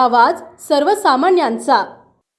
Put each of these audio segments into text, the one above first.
आवाज सर्वसामान्यांचा।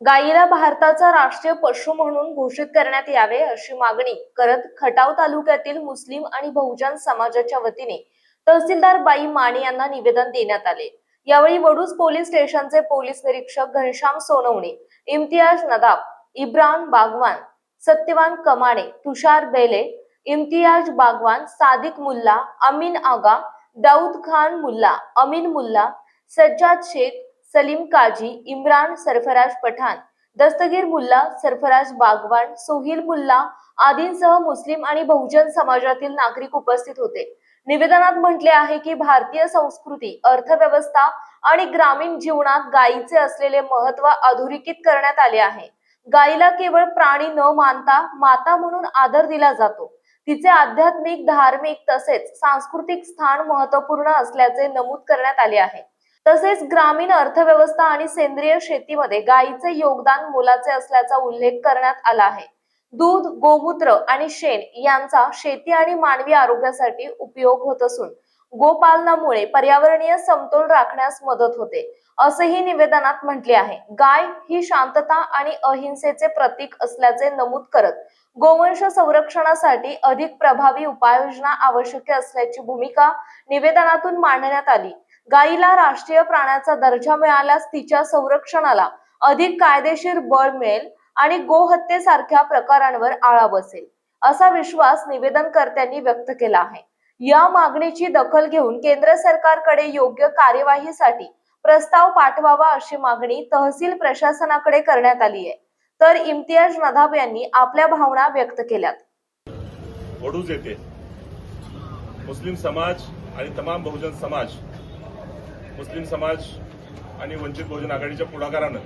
गायीला भारताचा राष्ट्रीय पशु म्हणून घोषित करण्यात यावे अशी मागणी करत खटाव तालुक्यातील मुस्लिम आणि बहुजन समाजाच्या वतीने तहसीलदार बाई माने यांना निवेदन देण्यात आले। यावेळी वडूज पोलीस स्टेशनचे पोलीस निरीक्षक घनश्याम सोनवणे, इम्तियाज नदाब, इब्रान बागवान, सत्यवान कमाणे, तुषार बेले, इम्तियाज बागवान, सादिक मुल्ला, अमीन आगा, दाऊद खान मुल्ला, अमीन मुल्ला, सज्जाद शेख, सलीम काजी, इम्रान सरफराज पठाण, दस्तगीर मुल्ला, सरफराज बागवान, सोहिल मुल्ला आदींसह मुस्लिम आणि बहुजन समाजातील नागरिक उपस्थित होते। निवेदनात म्हटले आहे की भारतीय संस्कृती, अर्थव्यवस्था आणि ग्रामीण जीवनात गायीचे असलेले महत्त्व अधोरेखित करण्यात आले आहे। गायीला केवळ प्राणी न मानता माता म्हणून आदर दिला जातो। तिचे आध्यात्मिक, धार्मिक तसेच सांस्कृतिक स्थान महत्त्वपूर्ण असल्याचे नमूद करण्यात आले आहे। तसेच ग्रामीण अर्थव्यवस्था आणि सेंद्रिय शेतीमध्ये गायीचे योगदान मोलाचे असल्याचा उल्लेख करण्यात आला आहे। दूध, गोमूत्र आणि शेण यांचा शेती आणि मानवी आरोग्यासाठी उपयोग होत असून गोपालनामुळे पर्यावरणीय समतोल राखण्यास मदत होते, असेही निवेदनात म्हटले आहे। गाय ही शांतता आणि अहिंसेचे प्रतीक असल्याचे नमूद करत गोवंश संरक्षणासाठी अधिक प्रभावी उपाययोजना आवश्यक असल्याची भूमिका निवेदनातून मांडण्यात आली। गायीला राष्ट्रीय प्राण्याचा दर्जा मिळाल्यास तिच्या संरक्षणाला अधिक कायदेशीर बळ मिळेल आणि गोहत्येसारख्या प्रकारांवर आळा बसेल, असा विश्वास निवेदनकर्त्यांनी व्यक्त केला आहे। या मागणीची दखल घेऊन केंद्र सरकारकडे योग्य कार्यवाहीसाठी प्रस्ताव पाठवावा अशी मागणी तहसील प्रशासनाकडे करण्यात आली आहे। तर इम्तियाज नदाब यांनी आपल्या भावना व्यक्त केल्यात। वडूज येथे मुस्लिम समाज आणि तमाम बहुजन समाज, मुस्लिम समाज आणि वंचित बहुजन आघाडीच्या पुढाकारानं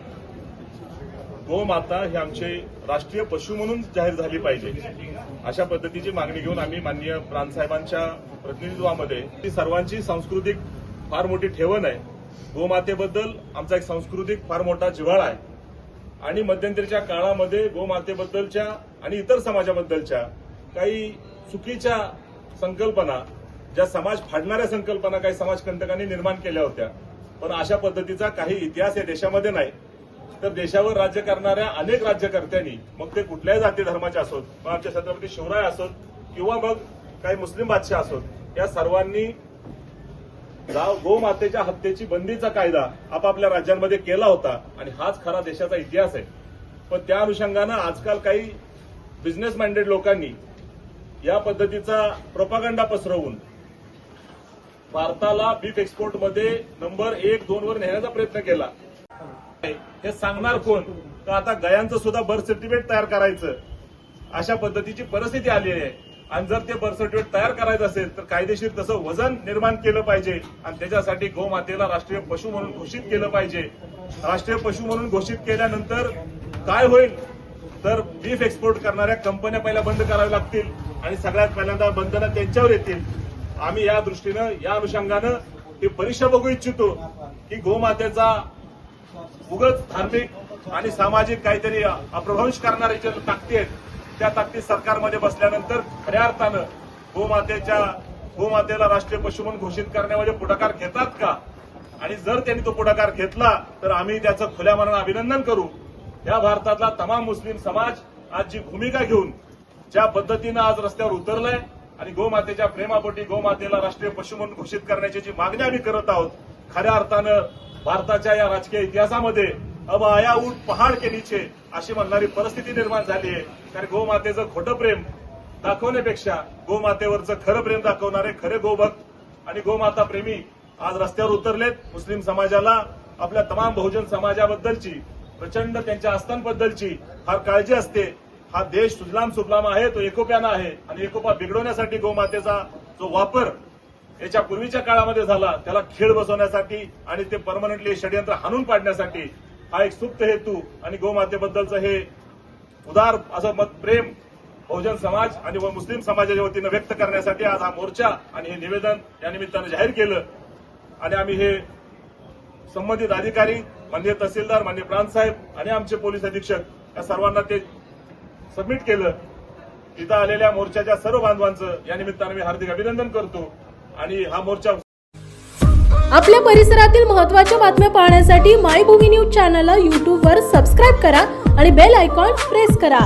गोमाता ही आमचे राष्ट्रीय पशु म्हणून जाहीर झाली पाहिजे, अशा पद्धतीची मागणी घेऊन आम्ही माननीय प्रांतसाहेबांच्या प्रतिनिधित्वामध्ये ती सर्वांची सांस्कृतिक फार मोठी ठेवण आहे। गोमातेबद्दल आमचा एक सांस्कृतिक फार मोठा जिव्हाळा आहे आणि मध्यंतरीच्या काळामध्ये गोमातेबद्दलच्या आणि इतर समाजाबद्दलच्या काही चुकीच्या संकल्पना, ज्या समाज फाडणाऱ्या संकल्पना काही समाजकंटकांनी निर्माण केल्या होत्या, पण अशा पद्धतीचा काही इतिहास या देशामध्ये नाही। तर देशावर राज्य करणाऱ्या अनेक राज्यकर्त्यांनी, मग ते कुठल्याही जाती धर्माचे असोत, मग आमच्या छत्रपती शिवराय असोत किंवा मग काही मुस्लिम बादशाह असोत, या सर्वांनी गोमातेच्या हत्येची बंदीचा कायदा आपापल्या राज्यांमध्ये केला होता आणि हाच खरा देशाचा इतिहास आहे। पण त्या अनुषंगानं आजकाल काही बिझनेस माइंडेड लोकांनी या पद्धतीचा प्रोपागंडा पसरवून भारताला बीफ एक्सपोर्टमध्ये नंबर 1-2 वर नेण्याचा प्रयत्न केला। हे सांगणार कोण? तर आता गायांचं सुद्धा बर्थ सर्टिफिकेट तयार करायचं अशा पद्धतीची परिस्थिती आली आहे। आणि जर ते बर्थ सर्टिफिकेट तयार करायचं असेल तर कायदेशीर तसं वजन निर्माण केलं पाहिजे आणि त्याच्यासाठी गोमातेला राष्ट्रीय पशु म्हणून घोषित केलं पाहिजे। राष्ट्रीय पशु म्हणून घोषित केल्यानंतर काय होईल तर बीफ एक्सपोर्ट करणाऱ्या कंपन्या पहिल्या बंद कराव्या लागतील आणि सगळ्यात पहिल्यांदा बंधनं त्यांच्यावर येतील। आम्ही या दृष्टीनं, या अनुषंगानं ही परीक्षा बघू इच्छितो की गोमातेचा उगाच धार्मिक आणि सामाजिक काहीतरी अप्रभंश करणारे जे ताकदी आहेत, त्या ताकदी सरकारमध्ये बसल्यानंतर खऱ्या अर्थानं गोमातेला राष्ट्रीय पशु म्हणून घोषित करण्यामध्ये पुढाकार घेतात का? आणि जर त्यांनी तो पुढाकार घेतला तर आम्ही त्याचं खुल्या मनानं अभिनंदन करू। या भारतातला तमाम मुस्लिम समाज आज जी भूमिका घेऊन ज्या पद्धतीनं आज रस्त्यावर उतरलाय आणि गोमातेच्या प्रेमापोटी गोमातेला राष्ट्रीय पशु म्हणून घोषित करण्याची जी मागणी आम्ही करत आहोत, खऱ्या अर्थानं भारताच्या या राजकीय इतिहासामध्ये अब आया ऊट पहाड के नीचे अशी म्हणणारी परिस्थिती निर्माण झाली आहे। कारण गोमातेचं खोटं प्रेम दाखवण्यापेक्षा गोमातेवरचं खरं प्रेम दाखवणारे खरे गोभक्त आणि गोमाता प्रेमी आज रस्त्यावर उतरलेत। मुस्लिम समाजाला आपल्या तमाम बहुजन समाजाबद्दलची, प्रचंड त्यांच्या आस्थांबद्दलची फार काळजी असते। हा देश सुजलाम सुफलाम आहे, तो एकोप्यानं आहे आणि एकोपा बिघडवण्यासाठी गोमातेचा जो वापर याच्या पूर्वीच्या काळामध्ये झाला, त्याला खेळ बसवण्यासाठी आणि ते परमनंटली षडयंत्र हाणून पाडण्यासाठी हा एक सुप्त हेतू आणि गोमातेबद्दलचं हे उदार असं मत प्रेम बहुजन समाज आणि मुस्लिम समाजाच्या वतीनं व्यक्त करण्यासाठी आज हा मोर्चा आणि हे निवेदन या निमित्तानं जाहीर केलं। आणि आम्ही हे संबंधित अधिकारी, माननीय तहसीलदार, माननीय प्रांतसाहेब आणि आमचे पोलीस अधीक्षक या सर्वांना ते सबमिट केलं। इथं आलेल्या मोर्चाच्या सर्व बांधवांचं या निमित्तानं मी हार्दिक अभिनंदन करतो आणि हा मोर्चा आपल्या परिसरातील महत्त्वाच्या बातम्या पाहण्यासाठी मायभूमी न्यूज चॅनलला यूट्यूबवर सबस्क्राईब करा आणि बेल आयकॉन प्रेस करा.